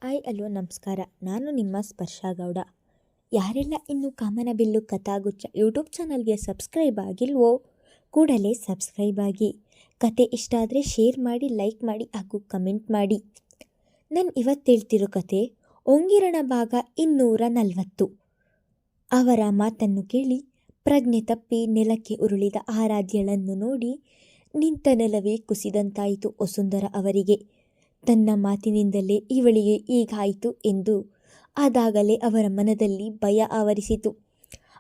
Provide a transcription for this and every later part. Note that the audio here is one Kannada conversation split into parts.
ಹಾಯ್ ಅಲೋ ನಮಸ್ಕಾರ. ನಾನು ನಿಮ್ಮ ಸ್ಪರ್ಶ ಗೌಡ. ಯಾರೆಲ್ಲ ಇನ್ನೂ ಕಾಮನಬಿಲ್ಲು ಕಥಾಗುಚ್ಛ ಯೂಟ್ಯೂಬ್ ಚಾನಲ್ಗೆ ಸಬ್ಸ್ಕ್ರೈಬ್ ಆಗಿಲ್ವೋ ಕೂಡಲೇ ಸಬ್ಸ್ಕ್ರೈಬ್ ಆಗಿ. ಕತೆ ಇಷ್ಟ ಆದರೆ ಶೇರ್ ಮಾಡಿ, ಲೈಕ್ ಮಾಡಿ ಹಾಗೂ ಕಮೆಂಟ್ ಮಾಡಿ. ನಾನು ಇವತ್ತು ಹೇಳ್ತಿರೋ ಕತೆ ಒಂಗಿರಣ ಭಾಗ 240. ಅವರ ಮಾತನ್ನು ಕೇಳಿ ಪ್ರಜ್ಞೆ ತಪ್ಪಿ ನೆಲಕ್ಕೆ ಉರುಳಿದ ಆರಾಧ್ಯಳನ್ನು ನೋಡಿ ನಿಂತ ನೆಲವೇ ಕುಸಿದಂತಾಯಿತು ವಸುಂಧರ ಅವರಿಗೆ. ತನ್ನ ಮಾತಿನಿಂದಲೇ ಇವಳಿಗೆ ಹೀಗಾಯಿತು ಎಂದು ಅದಾಗಲೇ ಅವರ ಮನದಲ್ಲಿ ಭಯ ಆವರಿಸಿತು.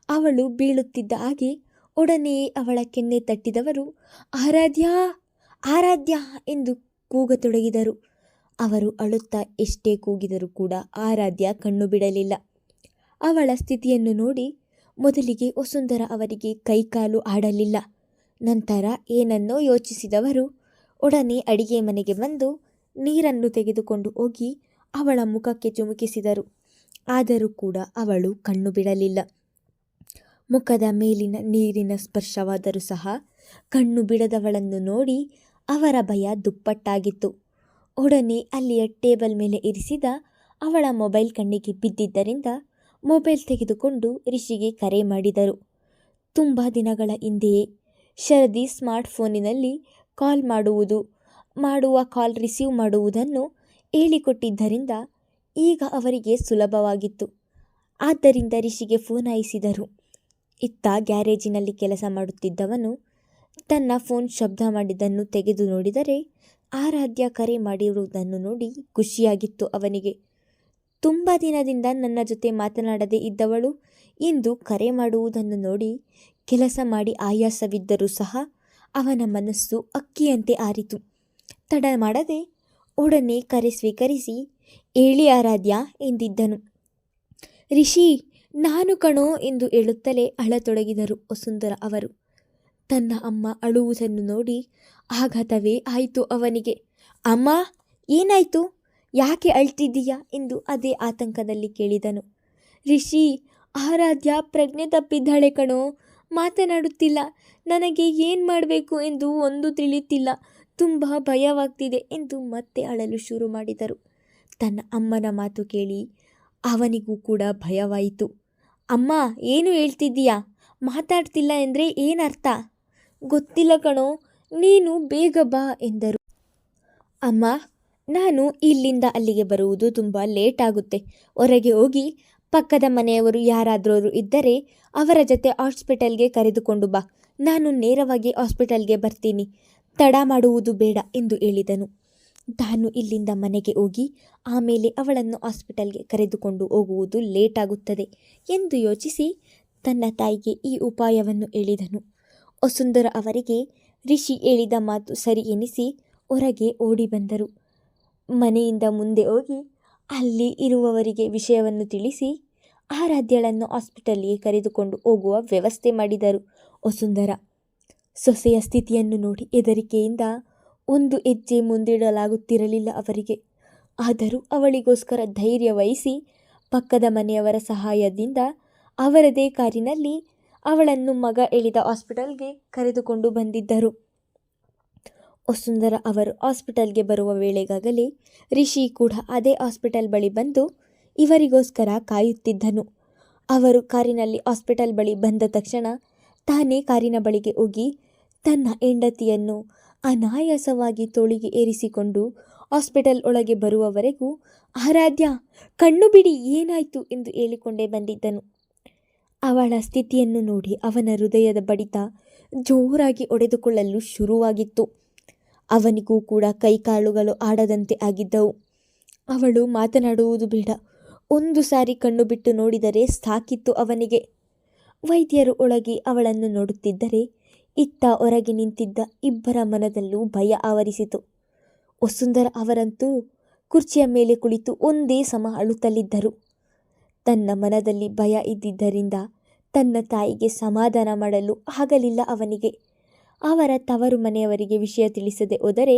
ಅವಳು ಬೀಳುತ್ತಿದ್ದ ಹಾಗೆ ಒಡನೆಯೇ ಅವಳ ಕೆನ್ನೆ ತಟ್ಟಿದವರು ಆರಾಧ್ಯ ಆರಾಧ್ಯ ಎಂದು ಕೂಗತೊಡಗಿದರು. ಅವರು ಅಳುತ್ತಾ ಎಷ್ಟೇ ಕೂಗಿದರೂ ಕೂಡ ಆರಾಧ್ಯ ಕಣ್ಣು ಬಿಡಲಿಲ್ಲ. ಅವಳ ಸ್ಥಿತಿಯನ್ನು ನೋಡಿ ಮೊದಲಿಗೆ ವಸುಂಧರ ಅವರಿಗೆ ಕೈಕಾಲು ಆಡಲಿಲ್ಲ. ನಂತರ ಏನನ್ನೋ ಯೋಚಿಸಿದವರು ಒಡನೆ ಅಡಿಗೆ ಮನೆಗೆ ಬಂದು ನೀರನ್ನು ತೆಗೆದುಕೊಂಡು ಹೋಗಿ ಅವಳ ಮುಖಕ್ಕೆ ಚಿಮುಕಿಸಿದರು. ಆದರೂ ಕೂಡ ಅವಳು ಕಣ್ಣು ಬಿಡಲಿಲ್ಲ. ಮುಖದ ಮೇಲಿನ ನೀರಿನ ಸ್ಪರ್ಶವಾದರೂ ಸಹ ಕಣ್ಣು ಬಿಡದವಳನ್ನು ನೋಡಿ ಅವರ ಭಯ ದುಪ್ಪಟ್ಟಾಗಿತ್ತು. ಒಡನೆ ಅಲ್ಲಿಯ ಟೇಬಲ್ ಮೇಲೆ ಇರಿಸಿದ ಅವಳ ಮೊಬೈಲ್ ಕಣ್ಣಿಗೆ ಬಿದ್ದಿದ್ದರಿಂದ ಮೊಬೈಲ್ ತೆಗೆದುಕೊಂಡು ರಿಷಿಗೆ ಕರೆ ಮಾಡಿದರು. ತುಂಬ ದಿನಗಳ ಹಿಂದೆಯೇ ಶರದಿ ಸ್ಮಾರ್ಟ್ಫೋನಿನಲ್ಲಿ ಕಾಲ್ ಮಾಡುವ ಕಾಲ್ ರಿಸೀವ್ ಮಾಡುವುದನ್ನು ಹೇಳಿಕೊಟ್ಟಿದ್ದರಿಂದ ಈಗ ಅವರಿಗೆ ಸುಲಭವಾಗಿತ್ತು. ಆದ್ದರಿಂದ ರಿಷಿಗೆ ಫೋನ್ ಹಾಯಿಸಿದರು. ಇತ್ತ ಗ್ಯಾರೇಜಿನಲ್ಲಿ ಕೆಲಸ ಮಾಡುತ್ತಿದ್ದವನು ತನ್ನ ಫೋನ್ ಶಬ್ದ ಮಾಡಿದ್ದನ್ನು ತೆಗೆದು ನೋಡಿದರೆ ಆರಾಧ್ಯ ಕರೆ ಮಾಡಿರುವುದನ್ನು ನೋಡಿ ಖುಷಿಯಾಗಿತ್ತು ಅವನಿಗೆ. ತುಂಬ ದಿನದಿಂದ ನನ್ನ ಜೊತೆ ಮಾತನಾಡದೇ ಇದ್ದವಳು ಇಂದು ಕರೆ ಮಾಡುವುದನ್ನು ನೋಡಿ ಕೆಲಸ ಮಾಡಿ ಆಯಾಸವಿದ್ದರೂ ಸಹ ಅವನ ಮನಸ್ಸು ಅಕ್ಕಿಯಂತೆ ಆರಿತು. ತಡ ಮಾಡದೆ ಒಡನೆ ಕರೆ ಸ್ವೀಕರಿಸಿ ಹೇಳಿ ಆರಾಧ್ಯ ಎಂದಿದ್ದನು. ರಿಷಿ ನಾನು ಕಣೋ ಎಂದು ಹೇಳುತ್ತಲೇ ಅಳತೊಡಗಿದರು ವಸುಂಧರ ಅವರು. ತನ್ನ ಅಮ್ಮ ಅಳುವುದನ್ನು ನೋಡಿ ಆಘಾತವೇ ಆಯಿತು ಅವನಿಗೆ. ಅಮ್ಮ ಏನಾಯಿತು, ಯಾಕೆ ಅಳ್ತಿದ್ದೀಯಾ ಎಂದು ಅದೇ ಆತಂಕದಲ್ಲಿ ಕೇಳಿದನು. ರಿಷಿ ಆರಾಧ್ಯ ಪ್ರಜ್ಞೆ ತಪ್ಪಿದ್ದಾಳೆ ಕಣೋ, ಮಾತನಾಡುತ್ತಿಲ್ಲ. ನನಗೆ ಏನು ಮಾಡಬೇಕು ಎಂದು ಒಂದು ತಿಳಿಯುತ್ತಿಲ್ಲ. ತುಂಬ ಭಯವಾಗ್ತಿದೆ ಎಂದು ಮತ್ತೆ ಅಳಲು ಶುರು ಮಾಡಿದರು. ತನ್ನ ಅಮ್ಮನ ಮಾತು ಕೇಳಿ ಅವನಿಗೂ ಕೂಡ ಭಯವಾಯಿತು. ಅಮ್ಮ ಏನು ಹೇಳ್ತಿದ್ದೀಯಾ, ಮಾತಾಡ್ತಿಲ್ಲ ಎಂದರೆ ಏನರ್ಥ? ಗೊತ್ತಿಲ್ಲ ಕಣೋ, ನೀನು ಬೇಗ ಬಾ ಎಂದರು. ಅಮ್ಮ ನಾನು ಇಲ್ಲಿಂದ ಅಲ್ಲಿಗೆ ಬರುವುದು ತುಂಬ ಲೇಟ್ ಆಗುತ್ತೆ. ಹೊರಗೆ ಹೋಗಿ ಪಕ್ಕದ ಮನೆಯವರು ಯಾರಾದರೂ ಇದ್ದರೆ ಅವರ ಜೊತೆ ಹಾಸ್ಪಿಟಲ್ಗೆ ಕರೆದುಕೊಂಡು ಬಾ. ನಾನು ನೇರವಾಗಿ ಹಾಸ್ಪಿಟಲ್ಗೆ ಬರ್ತೀನಿ, ತಡ ಮಾಡುವುದು ಬೇಡ ಎಂದು ಹೇಳಿದನು. ತಾನು ಇಲ್ಲಿಂದ ಮನೆಗೆ ಹೋಗಿ ಆಮೇಲೆ ಅವಳನ್ನು ಹಾಸ್ಪಿಟಲ್ಗೆ ಕರೆದುಕೊಂಡು ಹೋಗುವುದು ಲೇಟ್ ಆಗುತ್ತದೆ ಎಂದು ಯೋಚಿಸಿ ತನ್ನ ತಾಯಿಗೆ ಈ ಉಪಾಯವನ್ನು ಹೇಳಿದನು. ವಸುಂಧರ ಅವರಿಗೆ ರಿಷಿ ಹೇಳಿದ ಮಾತು ಸರಿ ಎನಿಸಿ ಹೊರಗೆ ಓಡಿ ಬಂದರು. ಮನೆಯಿಂದ ಮುಂದೆ ಹೋಗಿ ಅಲ್ಲಿ ಇರುವವರಿಗೆ ವಿಷಯವನ್ನು ತಿಳಿಸಿ ಆರಾಧ್ಯಳನ್ನು ಹಾಸ್ಪಿಟಲ್ಗೆ ಕರೆದುಕೊಂಡು ಹೋಗುವ ವ್ಯವಸ್ಥೆ ಮಾಡಿದರು. ವಸುಂಧರ ಸೊಸೆಯ ಸ್ಥಿತಿಯನ್ನು ನೋಡಿ ಹೆದರಿಕೆಯಿಂದ ಒಂದು ಹೆಜ್ಜೆ ಮುಂದಿಡಲಾಗುತ್ತಿರಲಿಲ್ಲ ಅವರಿಗೆ. ಆದರೂ ಅವಳಿಗೋಸ್ಕರ ಧೈರ್ಯ ವಹಿಸಿ ಪಕ್ಕದ ಮನೆಯವರ ಸಹಾಯದಿಂದ ಅವರದೇ ಕಾರಿನಲ್ಲಿ ಅವಳನ್ನು ಮಗ ಎಳೆದ ಹಾಸ್ಪಿಟಲ್ಗೆ ಕರೆದುಕೊಂಡು ಬಂದಿದ್ದರು. ವಸುಂಧರ ಅವರು ಹಾಸ್ಪಿಟಲ್ಗೆ ಬರುವ ವೇಳೆಗಾಗಲೇ ರಿಷಿ ಕೂಡ ಅದೇ ಹಾಸ್ಪಿಟಲ್ ಬಳಿ ಬಂದು ಇವರಿಗೋಸ್ಕರ ಕಾಯುತ್ತಿದ್ದನು. ಅವರು ಕಾರಿನಲ್ಲಿ ಹಾಸ್ಪಿಟಲ್ ಬಳಿ ಬಂದ ತಕ್ಷಣ ತಾನೇ ಕಾರಿನ ಬಳಿಗೆ ಹೋಗಿ ತನ್ನ ಹೆಂಡತಿಯನ್ನು ಅನಾಯಾಸವಾಗಿ ತೋಳಿಗೆ ಏರಿಸಿಕೊಂಡು ಹಾಸ್ಪಿಟಲ್ ಒಳಗೆ ಬರುವವರೆಗೂ ಆರಾಧ್ಯ ಕಣ್ಣು ಬಿಡಿ ಏನಾಯಿತು ಎಂದು ಹೇಳಿಕೊಂಡೇ ಬಂದಿದ್ದನು. ಅವಳ ಸ್ಥಿತಿಯನ್ನು ನೋಡಿ ಅವನ ಹೃದಯದ ಬಡಿತ ಜೋರಾಗಿ ಹೊಡೆದುಕೊಳ್ಳಲು ಶುರುವಾಗಿತ್ತು. ಅವನಿಗೂ ಕೂಡ ಕೈಕಾಲುಗಳು ಆಡದಂತೆ ಆಗಿದ್ದವು. ಅವಳು ಮಾತನಾಡುವುದು ಬೇಡ, ಒಂದು ಸಾರಿ ಕಣ್ಣು ಬಿಟ್ಟು ನೋಡಿದರೆ ಸಾಕಿತ್ತು ಅವನಿಗೆ. ವೈದ್ಯರು ಒಳಗೆ ಅವಳನ್ನು ನೋಡುತ್ತಿದ್ದರೆ ಇತ್ತ ಹೊರಗೆ ನಿಂತಿದ್ದ ಇಬ್ಬರ ಮನದಲ್ಲೂ ಭಯ ಆವರಿಸಿತು. ವಸುಂಧರ ಅವರಂತೂ ಕುರ್ಚಿಯ ಮೇಲೆ ಕುಳಿತು ಒಂದೇ ಸಮ ಅಳುತ್ತಲಿದ್ದರು. ತನ್ನ ಮನದಲ್ಲಿ ಭಯ ಇದ್ದಿದ್ದರಿಂದ ತನ್ನ ತಾಯಿಗೆ ಸಮಾಧಾನ ಮಾಡಲು ಆಗಲಿಲ್ಲ ಅವನಿಗೆ. ಅವರ ತವರು ಮನೆಯವರಿಗೆ ವಿಷಯ ತಿಳಿಸದೆ ಹೋದರೆ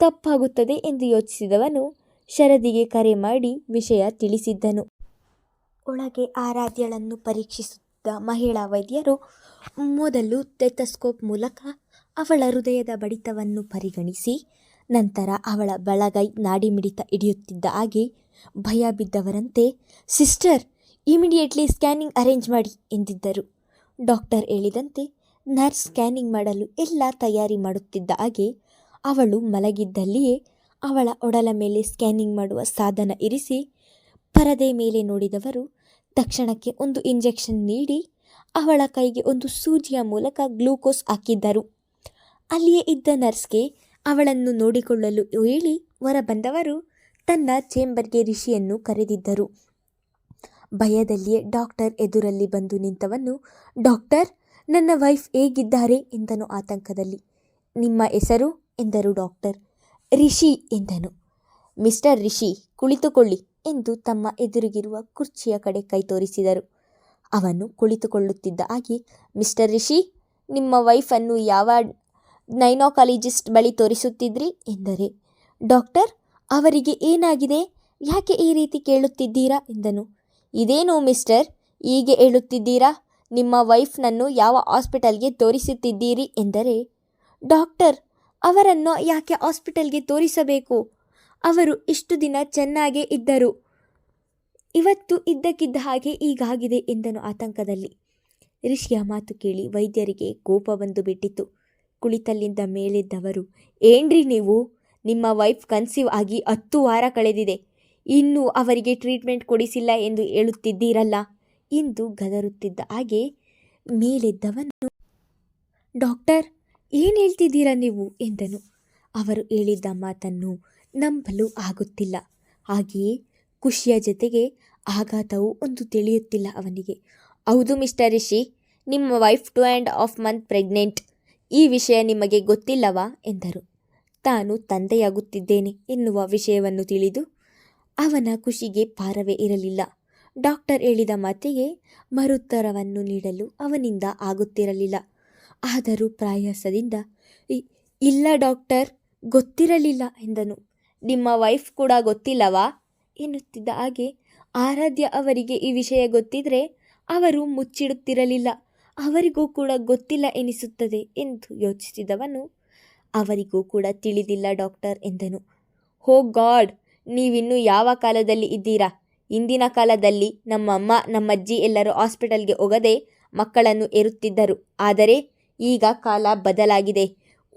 ತಪ್ಪಾಗುತ್ತದೆ ಎಂದು ಯೋಚಿಸಿದವನು ಶರದಿಗೆ ಕರೆ ಮಾಡಿ ವಿಷಯ ತಿಳಿಸಿದ್ದನು. ಒಳಗೆ ಆರಾಧ್ಯಳನ್ನು ಪರೀಕ್ಷಿಸುತ್ತಿದ್ದ ಮಹಿಳಾ ವೈದ್ಯರು ಮೊದಲು ಸ್ಟೆಥೋಸ್ಕೋಪ್ ಮೂಲಕ ಅವಳ ಹೃದಯದ ಬಡಿತವನ್ನು ಪರಿಗಣಿಸಿ ನಂತರ ಅವಳ ಬಲಗೈ ನಾಡಿ ಮಿಡಿತ ಹಿಡಿಯುತ್ತಿದ್ದ ಹಾಗೆ ಭಯ ಬಿದ್ದವರಂತೆ ಸಿಸ್ಟರ್ ಇಮಿಡಿಯೇಟ್ಲಿ ಸ್ಕ್ಯಾನಿಂಗ್ ಅರೇಂಜ್ ಮಾಡಿ ಎಂದಿದ್ದರು. ಡಾಕ್ಟರ್ ಹೇಳಿದಂತೆ ನರ್ಸ್ ಸ್ಕ್ಯಾನಿಂಗ್ ಮಾಡಲು ಎಲ್ಲ ತಯಾರಿ ಮಾಡುತ್ತಿದ್ದ ಹಾಗೆ ಅವಳು ಮಲಗಿದ್ದಲ್ಲಿಯೇ ಅವಳ ಒಡಲ ಮೇಲೆ ಸ್ಕ್ಯಾನಿಂಗ್ ಮಾಡುವ ಸಾಧನ ಇರಿಸಿ ಪರದೆ ಮೇಲೆ ನೋಡಿದವರು ತಕ್ಷಣಕ್ಕೆ ಒಂದು ಇಂಜೆಕ್ಷನ್ ನೀಡಿ ಅವಳ ಕೈಗೆ ಒಂದು ಸೂಜಿಯ ಮೂಲಕ ಗ್ಲೂಕೋಸ್ ಹಾಕಿದ್ದರು. ಅಲ್ಲಿಯೇ ಇದ್ದ ನರ್ಸ್ಗೆ ಅವಳನ್ನು ನೋಡಿಕೊಳ್ಳಲು ಹೇಳಿ ಹೊರಬಂದವರು ತನ್ನ ಚೇಂಬರ್ಗೆ ರಿಷಿಯನ್ನು ಕರೆದಿದ್ದರು. ಭಯದಲ್ಲಿಯೇ ಡಾಕ್ಟರ್ ಎದುರಲ್ಲಿ ಬಂದು ನಿಂತವನು, ಡಾಕ್ಟರ್, ನನ್ನ ವೈಫ್ ಹೇಗಿದ್ದಾರೆ ಎಂದನು ಆತಂಕದಲ್ಲಿ. ನಿಮ್ಮ ಹೆಸರು ಎಂದರು ಡಾಕ್ಟರ್. ರಿಷಿ ಎಂದನು. ಮಿಸ್ಟರ್ ರಿಷಿ, ಕುಳಿತುಕೊಳ್ಳಿ ಎಂದು ತಮ್ಮ ಎದುರಿಗಿರುವ ಕುರ್ಚಿಯ ಕಡೆ ಕೈ ತೋರಿಸಿದರು. ಅವನು ಕುಳಿತುಕೊಳ್ಳುತ್ತಿದ್ದ ಹಾಗೆ, ಮಿಸ್ಟರ್ ರಿಷಿ, ನಿಮ್ಮ ವೈಫನ್ನು ಯಾವ ಗೈನಕಾಲಜಿಸ್ಟ್ ಬಳಿ ತೋರಿಸುತ್ತಿದ್ರಿ ಎಂದರೆ. ಡಾಕ್ಟರ್, ಅವರಿಗೆ ಏನಾಗಿದೆ, ಯಾಕೆ ಈ ರೀತಿ ಕೇಳುತ್ತಿದ್ದೀರಾ ಎಂದನು. ಇದೇನು ಮಿಸ್ಟರ್, ಹೀಗೆ ಹೇಳುತ್ತಿದ್ದೀರಾ, ನಿಮ್ಮ ವೈಫ್ನನ್ನು ಯಾವ ಹಾಸ್ಪಿಟಲ್ಗೆ ತೋರಿಸುತ್ತಿದ್ದೀರಿ ಎಂದರೆ. ಡಾಕ್ಟರ್, ಅವರನ್ನು ಯಾಕೆ ಹಾಸ್ಪಿಟಲ್ಗೆ ತೋರಿಸಬೇಕು, ಅವರು ಇಷ್ಟು ದಿನ ಚೆನ್ನಾಗೇ ಇದ್ದರು, ಇವತ್ತು ಇದ್ದಕ್ಕಿದ್ದ ಹಾಗೆ ಹೀಗಾಗಿದೆ ಎಂದನು ಆತಂಕದಲ್ಲಿ. ರಿಷಿಯ ಮಾತು ಕೇಳಿ ವೈದ್ಯರಿಗೆ ಕೋಪ ಬಂದು ಬಿಟ್ಟಿತು. ಕುಳಿತಲ್ಲಿಂದ ಮೇಲೆದ್ದವರು, ಏನ್ರಿ ನೀವು, ನಿಮ್ಮ ವೈಫ್ ಕನ್ಸೀವ್ ಆಗಿ 10 ವಾರ ಕಳೆದಿದೆ, ಇನ್ನೂ ಅವರಿಗೆ ಟ್ರೀಟ್ಮೆಂಟ್ ಕೊಡಿಸಿಲ್ಲ ಎಂದು ಹೇಳುತ್ತಿದ್ದೀರಲ್ಲ ಎಂದು ಗದರುತ್ತಿದ್ದ ಹಾಗೆ ಮೇಲೆದ್ದವನು, ಡಾಕ್ಟರ್, ಏನು ಹೇಳ್ತಿದ್ದೀರಾ ನೀವು ಎಂದನು. ಅವರು ಹೇಳಿದ್ದ ಮಾತನ್ನು ನಂಬಲು ಆಗುತ್ತಿಲ್ಲ. ಹಾಗೆಯೇ ಖುಷಿಯ ಜೊತೆಗೆ ಆಘಾತವು ಒಂದು ತಿಳಿಯುತ್ತಿಲ್ಲ ಅವನಿಗೆ. ಹೌದು ಮಿಸ್ಟರ್ ರಿಷಿ, ನಿಮ್ಮ ವೈಫ್ 2.5 ಮಂತ್ ಪ್ರೆಗ್ನೆಂಟ್, ಈ ವಿಷಯ ನಿಮಗೆ ಗೊತ್ತಿಲ್ಲವಾ ಎಂದರು. ತಾನು ತಂದೆಯಾಗುತ್ತಿದ್ದೇನೆ ಎನ್ನುವ ವಿಷಯವನ್ನು ತಿಳಿದು ಅವನ ಖುಷಿಗೆ ಪಾರವೇ ಇರಲಿಲ್ಲ. ಡಾಕ್ಟರ್ ಹೇಳಿದ ಮಾತಿಗೆ ಮರುತ್ತರವನ್ನು ನೀಡಲು ಅವನಿಂದ ಆಗುತ್ತಿರಲಿಲ್ಲ. ಆದರೂ ಪ್ರಯಾಸದಿಂದ ಇಲ್ಲ ಡಾಕ್ಟರ್, ಗೊತ್ತಿರಲಿಲ್ಲ ಎಂದನು. ನಿಮ್ಮ ವೈಫ್ ಕೂಡ ಗೊತ್ತಿಲ್ಲವಾ ಎನ್ನುತ್ತಿದ್ದ ಹಾಗೆ, ಆರಾಧ್ಯ ಅವರಿಗೆ ಈ ವಿಷಯ ಗೊತ್ತಿದ್ರೆ ಅವರು ಮುಚ್ಚಿಡುತ್ತಿರಲಿಲ್ಲ, ಅವರಿಗೂ ಕೂಡ ಗೊತ್ತಿಲ್ಲ ಎನಿಸುತ್ತದೆ ಎಂದು ಯೋಚಿಸಿದವನು, ಅವರಿಗೂ ಕೂಡ ತಿಳಿದಿಲ್ಲ ಡಾಕ್ಟರ್ ಎಂದನು. ಹೋ ಗಾಡ್, ನೀವಿನ್ನೂ ಯಾವ ಕಾಲದಲ್ಲಿ ಇದ್ದೀರಾ, ಇಂದಿನ ಕಾಲದಲ್ಲಿ ನಮ್ಮಮ್ಮ ನಮ್ಮಜ್ಜಿ ಎಲ್ಲರೂ ಹಾಸ್ಪಿಟಲ್ಗೆ ಹೋಗದೆ ಮಕ್ಕಳನ್ನು ಹೆರುತ್ತಿದ್ದರು. ಆದರೆ ಈಗ ಕಾಲ ಬದಲಾಗಿದೆ.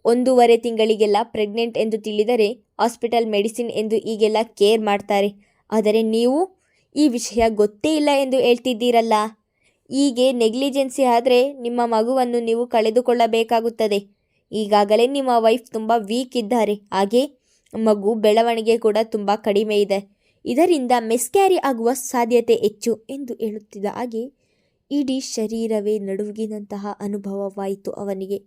1.5 ತಿಂಗಳಿಗೆಲ್ಲ ಪ್ರೆಗ್ನೆಂಟ್ ಎಂದು ತಿಳಿದರೆ ಹಾಸ್ಪಿಟಲ್ ಮೆಡಿಸಿನ್ ಎಂದು ಈಗೆಲ್ಲ ಕೇರ್ ಮಾಡ್ತಾರೆ. ಆದರೆ ನೀವು ಈ ವಿಷಯ ಗೊತ್ತೇ ಇಲ್ಲ ಎಂದು ಹೇಳ್ತಿದ್ದೀರಲ್ಲ, ಹೀಗೆ ನೆಗ್ಲಿಜೆನ್ಸಿ ಆದರೆ ನಿಮ್ಮ ಮಗುವನ್ನು ನೀವು ಕಳೆದುಕೊಳ್ಳಬೇಕಾಗುತ್ತದೆ. ಈಗಾಗಲೇ ನಿಮ್ಮ ವೈಫ್ ತುಂಬ ವೀಕ್ ಇದ್ದಾರೆ, ಹಾಗೆ ಮಗು ಬೆಳವಣಿಗೆ ಕೂಡ ತುಂಬ ಕಡಿಮೆ ಇದೆ, ಇದರಿಂದ ಮಿಸ್ಕ್ಯಾರಿ ಆಗುವ ಸಾಧ್ಯತೆ ಹೆಚ್ಚು ಎಂದು ಹೇಳುತ್ತಿದ್ದ ಹಾಗೆ ಇಡೀ ಶರೀರವೇ ನಡುಗಿದಂತಹ ಅನುಭವವಾಯಿತು ಅವನಿಗೆ.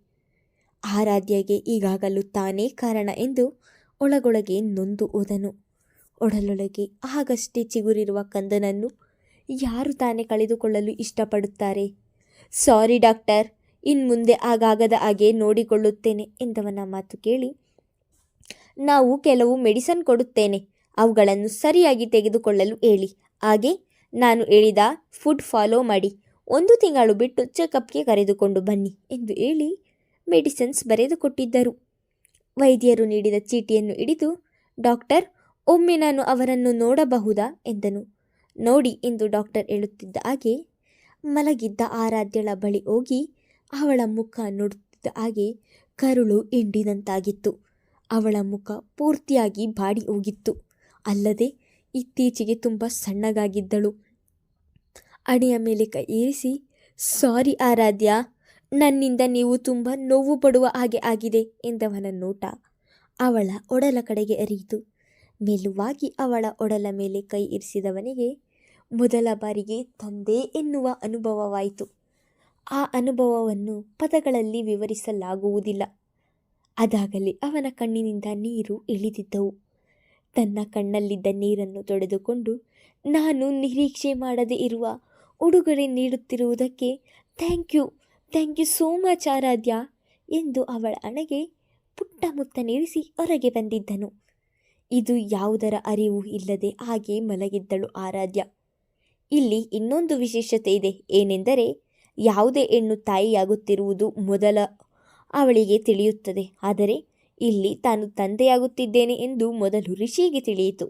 ಆರಾಧ್ಯಗೆ ಈಗಾಗಲೂ ತಾನೇ ಕಾರಣ ಎಂದು ಒಳಗೊಳಗೆ ನೊಂದು ಹೋದನು. ಒಡಲೊಳಗೆ ಆಗಷ್ಟೇ ಚಿಗುರಿರುವ ಕಂದನನ್ನು ಯಾರು ತಾನೇ ಕಳೆದುಕೊಳ್ಳಲು ಇಷ್ಟಪಡುತ್ತಾರೆ. ಸಾರಿ ಡಾಕ್ಟರ್, ಇನ್ಮುಂದೆ ಆಗಾಗದ ಹಾಗೆ ನೋಡಿಕೊಳ್ಳುತ್ತೇನೆ ಎಂದವನ ಮಾತು ಕೇಳಿ, ನಾವು ಕೆಲವು ಮೆಡಿಸನ್ ಕೊಡುತ್ತೇನೆ, ಅವುಗಳನ್ನು ಸರಿಯಾಗಿ ತೆಗೆದುಕೊಳ್ಳಲು ಹೇಳಿ, ಹಾಗೆ ನಾನು ಹೇಳಿದ ಫುಡ್ ಫಾಲೋ ಮಾಡಿ, 1 ತಿಂಗಳು ಬಿಟ್ಟು ಚೆಕಪ್ಗೆ ಕರೆದುಕೊಂಡು ಬನ್ನಿ ಎಂದು ಹೇಳಿ ಮೆಡಿಸಿನ್ಸ್ ಬರೆದುಕೊಟ್ಟಿದ್ದರು. ವೈದ್ಯರು ನೀಡಿದ ಚೀಟಿಯನ್ನು ಹಿಡಿದು, ಡಾಕ್ಟರ್, ಒಮ್ಮೆ ನಾನು ಅವರನ್ನು ನೋಡಬಹುದಾ ಎಂದನು. ನೋಡಿ ಎಂದು ಡಾಕ್ಟರ್ ಹೇಳುತ್ತಿದ್ದ ಹಾಗೆ ಮಲಗಿದ್ದ ಆರಾಧ್ಯಳ ಬಳಿ ಹೋಗಿ ಅವಳ ಮುಖ ನೋಡುತ್ತಿದ್ದ ಹಾಗೆ ಕರುಳು ಹಿಂಡಿದಂತಾಗಿತ್ತು. ಅವಳ ಮುಖ ಪೂರ್ತಿಯಾಗಿ ಬಾಡಿ ಹೋಗಿತ್ತು. ಅಲ್ಲದೆ ಇತ್ತೀಚೆಗೆ ತುಂಬ ಸಣ್ಣಗಾಗಿದ್ದಳು. ಹಣೆಯ ಮೇಲೆ ಕೈ ಇರಿಸಿ, ಸಾರಿ ಆರಾಧ್ಯ, ನನ್ನಿಂದ ನೀವು ತುಂಬ ನೋವು ಪಡುವ ಹಾಗೆ ಆಗಿದೆ ಎಂದವನ ನೋಟ ಅವಳ ಒಡಲ ಕಡೆಗೆ ಹರಿಯಿತು. ಮೆಲುವಾಗಿ ಅವಳ ಒಡಲ ಮೇಲೆ ಕೈ ಇರಿಸಿದವನಿಗೆ ಮೊದಲ ಬಾರಿಗೆ ತಂದೆ ಎನ್ನುವ ಅನುಭವವಾಯಿತು. ಆ ಅನುಭವವನ್ನು ಪದಗಳಲ್ಲಿ ವಿವರಿಸಲಾಗುವುದಿಲ್ಲ. ಅದಾಗಲೇ ಅವನ ಕಣ್ಣಿನಿಂದ ನೀರು ಇಳಿದಿದ್ದವು. ತನ್ನ ಕಣ್ಣಲ್ಲಿದ್ದ ನೀರನ್ನು ತೊಡೆದುಕೊಂಡು, ನಾನು ನಿರೀಕ್ಷೆ ಮಾಡದೇ ಇರುವ ಉಡುಗೊರೆ ನೀಡುತ್ತಿರುವುದಕ್ಕೆ ಥ್ಯಾಂಕ್ ಯು ಸೋ ಮಚ್ ಆರಾಧ್ಯ ಎಂದು ಅವಳ ಹಣೆಗೆ ಪುಟ್ಟ ಮುತ್ತ ನೀಡಿಸಿ ಹೊರಗೆ ಬಂದಿದ್ದನು. ಇದು ಯಾವುದರ ಅರಿವು ಇಲ್ಲದೆ ಹಾಗೆ ಮಲಗಿದ್ದಳು ಆರಾಧ್ಯ. ಇಲ್ಲಿ ಇನ್ನೊಂದು ವಿಶೇಷತೆ ಇದೆ. ಏನೆಂದರೆ, ಯಾವುದೇ ಹೆಣ್ಣು ತಾಯಿಯಾಗುತ್ತಿರುವುದು ಮೊದಲ ಅವಳಿಗೆ ತಿಳಿಯುತ್ತದೆ. ಆದರೆ ಇಲ್ಲಿ ತಾನು ತಂದೆಯಾಗುತ್ತಿದ್ದೇನೆ ಎಂದು ಮೊದಲು ರಿಷಿಗೆ ತಿಳಿಯಿತು.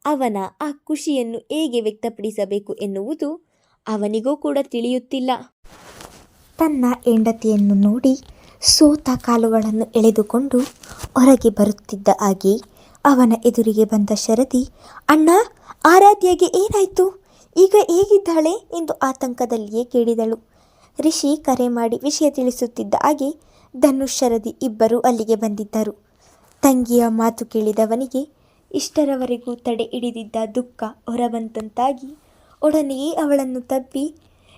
ಅವನ ಆ ಖುಷಿಯನ್ನು ಹೇಗೆ ವ್ಯಕ್ತಪಡಿಸಬೇಕು ಎನ್ನುವುದು ಅವನಿಗೂ ಕೂಡ ತಿಳಿಯುತ್ತಿಲ್ಲ. ತನ್ನ ಹೆಂಡತಿಯನ್ನು ನೋಡಿ ಸೋತ ಕಾಲುಗಳನ್ನು ಎಳೆದುಕೊಂಡು ಹೊರಗೆ ಬರುತ್ತಿದ್ದ ಹಾಗೆ ಅವನ ಎದುರಿಗೆ ಬಂದ ಶರದಿ, ಅಣ್ಣ, ಆರಾಧ್ಯಗೆ ಏನಾಯಿತು, ಈಗ ಹೇಗಿದ್ದಾಳೆ ಎಂದು ಆತಂಕದಲ್ಲಿಯೇ ಕೇಳಿದಳು. ರಿಷಿ ಕರೆ ಮಾಡಿ ವಿಷಯ ತಿಳಿಸುತ್ತಿದ್ದ ಹಾಗೆ ಧನುಷ್, ಶರದಿ ಇಬ್ಬರೂ ಅಲ್ಲಿಗೆ ಬಂದಿದ್ದರು. ತಂಗಿಯ ಮಾತು ಕೇಳಿದವನಿಗೆ ಇಷ್ಟರವರೆಗೂ ತಡೆ ಹಿಡಿದಿದ್ದ ದುಃಖ ಹೊರಬಂತಂತಾಗಿ ಒಡನೆಯೇ ಅವಳನ್ನು ತಬ್ಬಿ,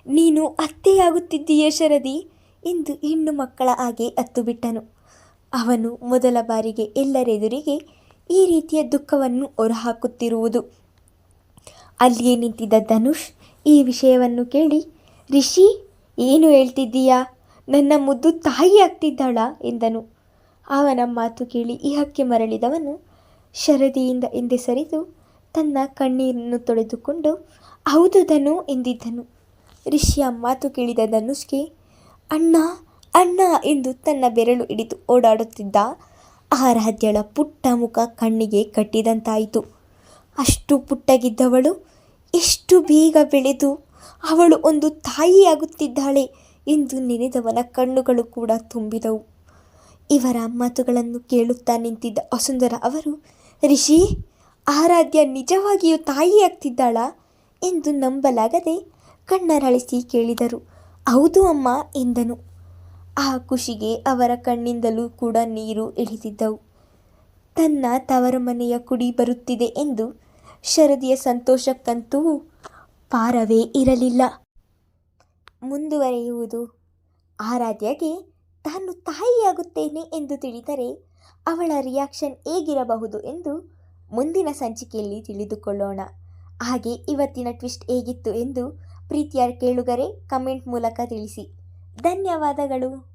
ನೀನು ಅತ್ತೆಯಾಗುತ್ತಿದ್ದೀಯ ಶರದಿ ಎಂದು ಹೆಣ್ಣು ಮಕ್ಕಳ ಹಾಗೆ ಹತ್ತು ಬಿಟ್ಟನು. ಅವನು ಮೊದಲ ಬಾರಿಗೆ ಎಲ್ಲರೆದುರಿಗೆ ಈ ರೀತಿಯ ದುಃಖವನ್ನು ಹೊರಹಾಕುತ್ತಿರುವುದು. ಅಲ್ಲಿಯೇ ನಿಂತಿದ್ದ ಧನುಷ್ ಈ ವಿಷಯವನ್ನು ಕೇಳಿ, ರಿಷಿ, ಏನು ಹೇಳ್ತಿದ್ದೀಯಾ, ನನ್ನ ಮುದ್ದು ತಾಯಿ ಆಗ್ತಿದ್ದಾಳಾ ಎಂದನು. ಅವನ ಮಾತು ಕೇಳಿ ಇಹಕ್ಕೆ ಮರಳಿದವನು ಶರದಿಯಿಂದ ಹಿಂದೆ ಸರಿದು ತನ್ನ ಕಣ್ಣೀರನ್ನು ತೊಳೆದುಕೊಂಡು, ಹೌದು ಧನು ಎಂದಿದ್ದನು. ರಿಷಿಯ ಮಾತು ಕೇಳಿದ ಧನುಷ್ಗೆ, ಅಣ್ಣ ಅಣ್ಣ ಎಂದು ತನ್ನ ಬೆರಳು ಹಿಡಿದು ಓಡಾಡುತ್ತಿದ್ದ ಆರಾಧ್ಯಳ ಪುಟ್ಟ ಮುಖ ಕಣ್ಣಿಗೆ ಕಟ್ಟಿದಂತಾಯಿತು. ಅಷ್ಟು ಪುಟ್ಟಗಿದ್ದವಳು ಎಷ್ಟು ಬೇಗ ಬೆಳೆದು ಅವಳು ಒಂದು ತಾಯಿಯಾಗುತ್ತಿದ್ದಾಳೆ ಎಂದು ನೆನೆದವನ ಕಣ್ಣುಗಳು ಕೂಡ ತುಂಬಿದವು. ಇವರ ಮಾತುಗಳನ್ನು ಕೇಳುತ್ತಾ ನಿಂತಿದ್ದ ವಸುಂಧರ ಅವರು, ರಿಷಿ, ಆರಾಧ್ಯ ನಿಜವಾಗಿಯೂ ತಾಯಿಯಾಗ್ತಿದ್ದಾಳಾ ಎಂದು ನಂಬಲಾಗದೆ ಕಣ್ಣರಳಿಸಿ ಕೇಳಿದರು. ಹೌದು ಅಮ್ಮ ಎಂದನು. ಆ ಖುಷಿಗೆ ಅವರ ಕಣ್ಣಿಂದಲೂ ಕೂಡ ನೀರು ಇಳಿದಿದ್ದವು. ತನ್ನ ತವರು ಮನೆಯ ಕುಡಿ ಬರುತ್ತಿದೆ ಎಂದು ಶರದಿಯ ಸಂತೋಷಕ್ಕಂತೂ ಪಾರವೇ ಇರಲಿಲ್ಲ. ಮುಂದುವರೆಯುವುದು. ಆರಾಧ್ಯಗೆ ತಾನು ತಾಯಿಯಾಗುತ್ತೇನೆ ಎಂದು ತಿಳಿದರೆ ಅವಳ ರಿಯಾಕ್ಷನ್ ಹೇಗಿರಬಹುದು ಎಂದು ಮುಂದಿನ ಸಂಚಿಕೆಯಲ್ಲಿ ತಿಳಿದುಕೊಳ್ಳೋಣ. ಹಾಗೆ ಇವತ್ತಿನ ಟ್ವಿಸ್ಟ್ ಹೇಗಿತ್ತು ಎಂದು ಪ್ರೀತಿಯ ಕೇಳುಗರೆ ಕಮೆಂಟ್ ಮೂಲಕ ತಿಳಿಸಿ. ಧನ್ಯವಾದಗಳು.